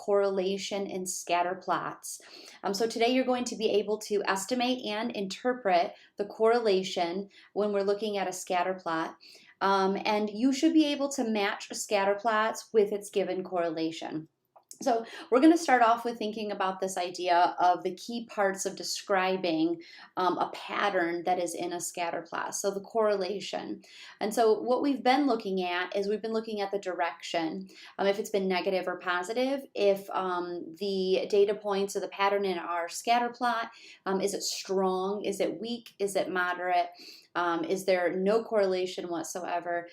correlation in scatter plots. So today you're going to be able to estimate and interpret the correlation when we're looking at a scatter plot. And you should be able to match scatter plots with its given correlation. So we're going to start off with thinking about this idea of the key parts of describing a pattern that is in a scatter plot, so the correlation. And so what we've been looking at is we've been looking at the direction, if it's been negative or positive, if the data points or the pattern in our scatter plot, is it strong, is it weak, is it moderate? Is there no correlation whatsoever?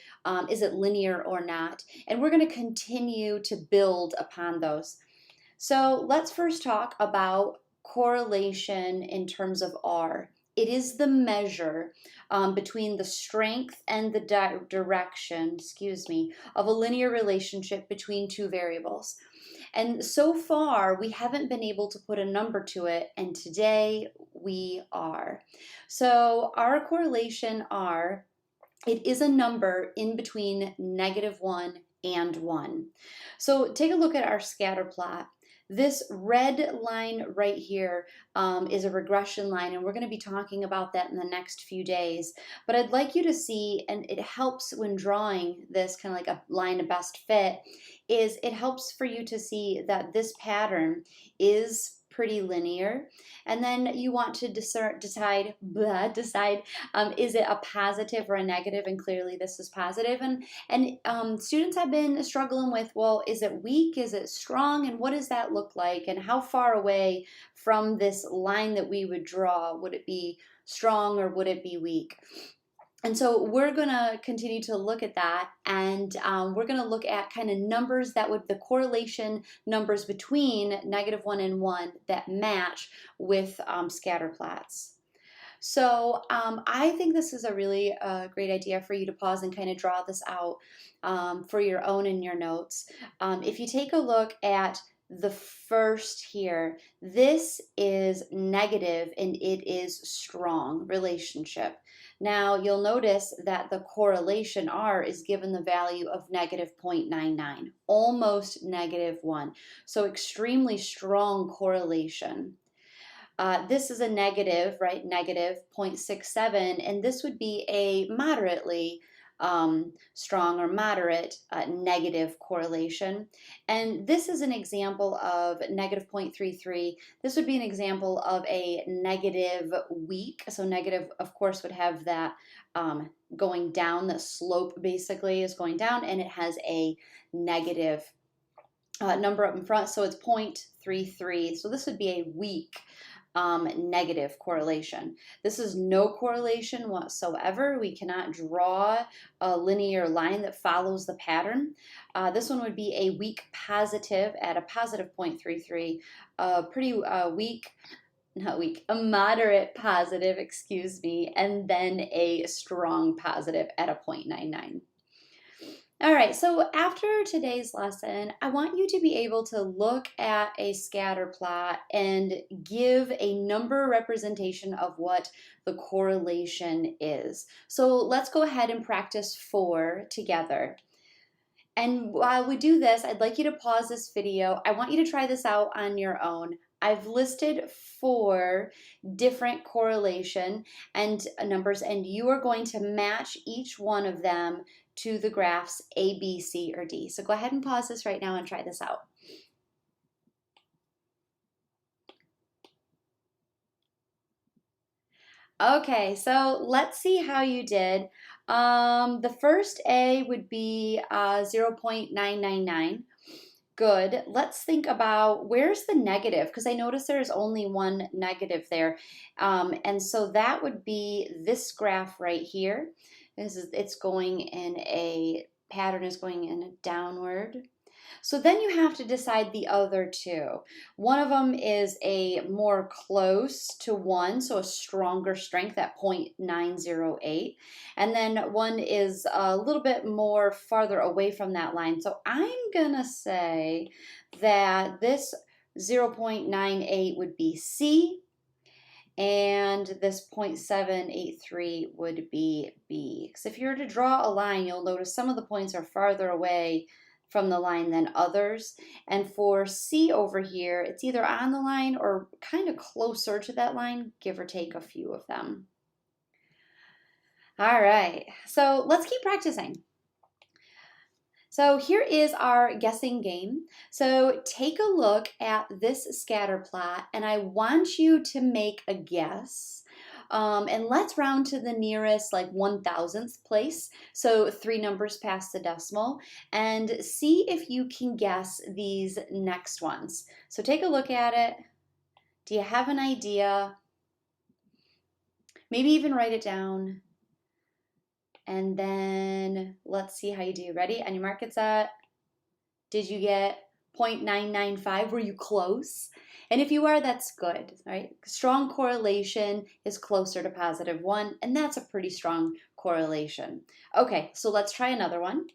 Is it linear or not? And we're going to continue to build upon those. So let's first talk about correlation in terms of R. It is the measure between the strength and the direction, of a linear relationship between two variables. And so far, we haven't been able to put a number to it, and today we are. So our correlation R, it is a number in between -1 and 1. So take a look at our scatter plot. This red line right here is a regression line, and we're going to be talking about that in the next few days. But I'd like you to see, and it helps when drawing this kind of like a line of best fit, is it helps for you to see that this pattern is pretty linear, and then you want to decide is it a positive or a negative, and clearly this is positive. And students have been struggling with, well, is it weak, is it strong, and what does that look like, and how far away from this line that we would draw would it be strong or would it be weak? And so we're going to continue to look at that, and we're going to look at kind of numbers that would, the correlation numbers between -1 and 1 that match with scatter plots. So I think this is a really great idea for you to pause and kind of draw this out for your own in your notes. If you take a look at the first here, this is negative and it is strong relationship. Now you'll notice that the correlation R is given the value of -0.99, almost -1. So extremely strong correlation. This is a negative, right? -0.67, and this would be a moderately strong or moderate negative correlation. And this is an example of -0.33. This would be an example of a negative weak. So negative, of course, would have that going down. The slope basically is going down, and it has a negative number up in front. So it's 0.33. So this would be a weak negative correlation. This is no correlation whatsoever. We cannot draw a linear line that follows the pattern. This one would be a weak positive at a positive 0.33, pretty weak, not weak, a moderate positive, excuse me, and then a strong positive at a 0.99. All right, so after today's lesson, I want you to be able to look at a scatter plot and give a number representation of what the correlation is. So let's go ahead and practice 4 together. And while we do this, I'd like you to pause this video. I want you to try this out on your own. I've listed 4 different correlation and numbers, and you are going to match each one of them to the graphs A, B, C, or D. So go ahead and pause this right now and try this out. Okay, so let's see how you did. The first A would be 0.999. Good. Let's think about where's the negative, because I notice there's only one negative there. And so that would be this graph right here. It's going in a pattern is going in a downward. So then you have to decide the other 2. One of them is a more close to 1, so a stronger strength at 0.908. And then one is a little bit more farther away from that line. So I'm going to say that this 0.98 would be C, and this 0.783 would be B. Because if you were to draw a line, you'll notice some of the points are farther away from the line than others. And for C over here, it's either on the line or kind of closer to that line, give or take a few of them. All right, so let's keep practicing. So here is our guessing game. So take a look at this scatter plot and I want you to make a guess. And let's round to the nearest like 1,000th place. So 3 numbers past the decimal and see if you can guess these next ones. So take a look at it. Do you have an idea? Maybe even write it down. And then let's see how you do. Ready? On your mark, get set. Did you get 0.995? Were you close? And if you are, that's good, right? Strong correlation is closer to +1, and that's a pretty strong correlation. Okay, so let's try another one.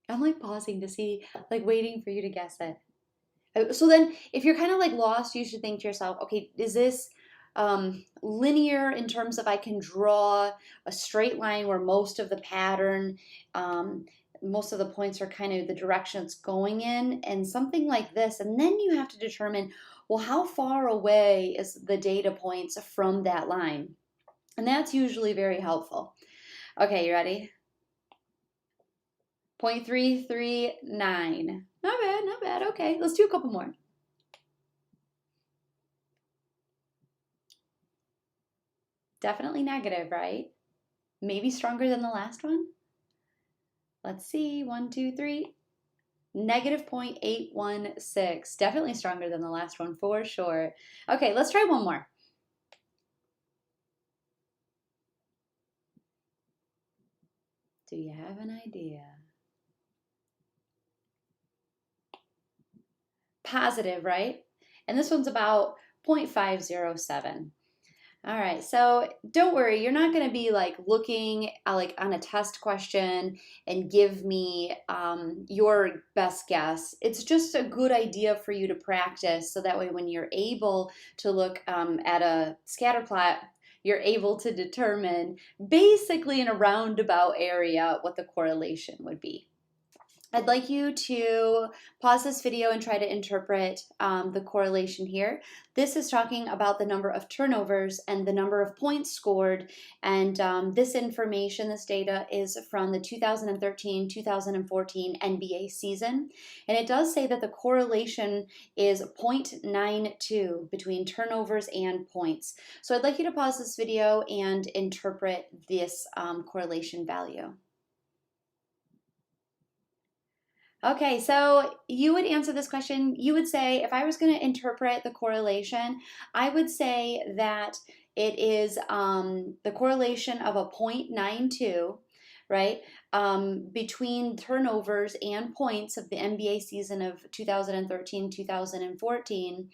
I'm like pausing to see, like waiting for you to guess it. So then if you're kind of like lost, you should think to yourself, okay, is this linear in terms of I can draw a straight line where most of the pattern, most of the points are kind of the direction it's going in, and something like this. And then you have to determine, well, how far away is the data points from that line? And that's usually very helpful. Okay, you ready? 0.339. Not bad, not bad. Okay, let's do a couple more. Definitely negative, right? Maybe stronger than the last one? Let's see, 1, 2, 3. Negative 0.816. Definitely stronger than the last one for sure. Okay, let's try one more. Do you have an idea? Positive, right? And this one's about 0.507. All right, so don't worry, you're not going to be like looking like on a test question and give me your best guess. It's just a good idea for you to practice so that way when you're able to look at a scatter plot, you're able to determine basically in a roundabout area what the correlation would be. I'd like you to pause this video and try to interpret the correlation here. This is talking about the number of turnovers and the number of points scored. And this information, this data is from the 2013-2014 NBA season. And it does say that the correlation is 0.92 between turnovers and points. So I'd like you to pause this video and interpret this correlation value. Okay, so you would answer this question, you would say, if I was going to interpret the correlation, I would say that it is the correlation of a 0.92, right, between turnovers and points of the NBA season of 2013-2014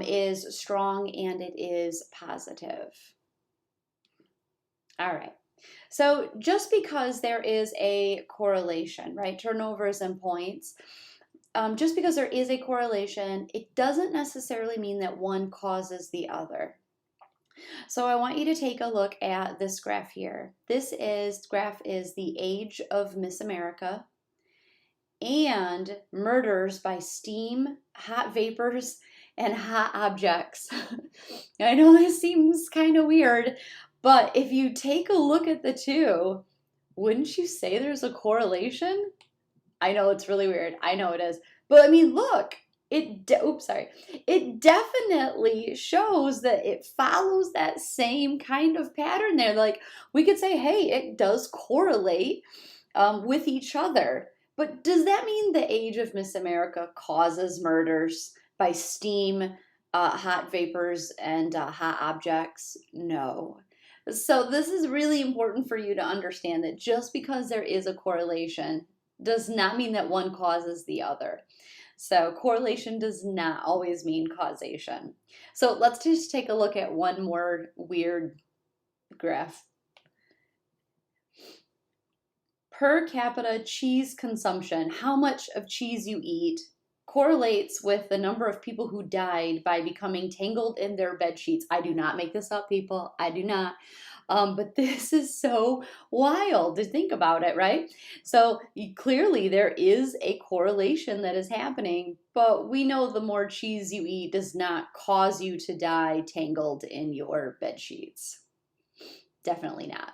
is strong and it is positive. All right. So just because there is a correlation, right, turnovers and points, just because there is a correlation, it doesn't necessarily mean that one causes the other. So I want you to take a look at this graph here. This graph is the age of Miss America and murders by steam, hot vapors, and hot objects. I know this seems kind of weird, but if you take a look at the two, wouldn't you say there's a correlation? I know it's really weird. I know it is. But I mean, look, it definitely shows that it follows that same kind of pattern there. Like we could say, hey, it does correlate with each other. But does that mean the age of Miss America causes murders by steam, hot vapors, and hot objects? No. So this is really important for you to understand that just because there is a correlation does not mean that one causes the other. So correlation does not always mean causation. So let's just take a look at one more weird graph. Per capita cheese consumption, how much of cheese you eat correlates with the number of people who died by becoming tangled in their bed sheets. I do not make this up, people. I do not. But this is so wild to think about it, right? So clearly there is a correlation that is happening, but we know the more cheese you eat does not cause you to die tangled in your bed sheets. Definitely not.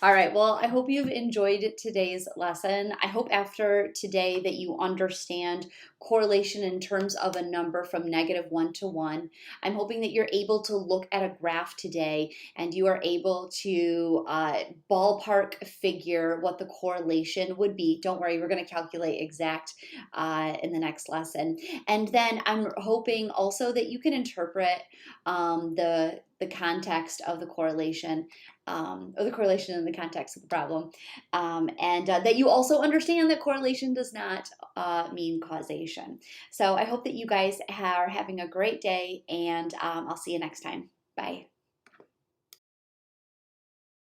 All right, well, I hope you've enjoyed today's lesson. I hope after today that you understand correlation in terms of a number from -1 to 1. I'm hoping that you're able to look at a graph today and you are able to ballpark figure what the correlation would be. Don't worry, we're going to calculate exact in the next lesson. And then I'm hoping also that you can interpret the context of the correlation, or the correlation in the context of the problem, and that you also understand that correlation does not mean causation. So I hope that you guys are having a great day, and I'll see you next time. Bye.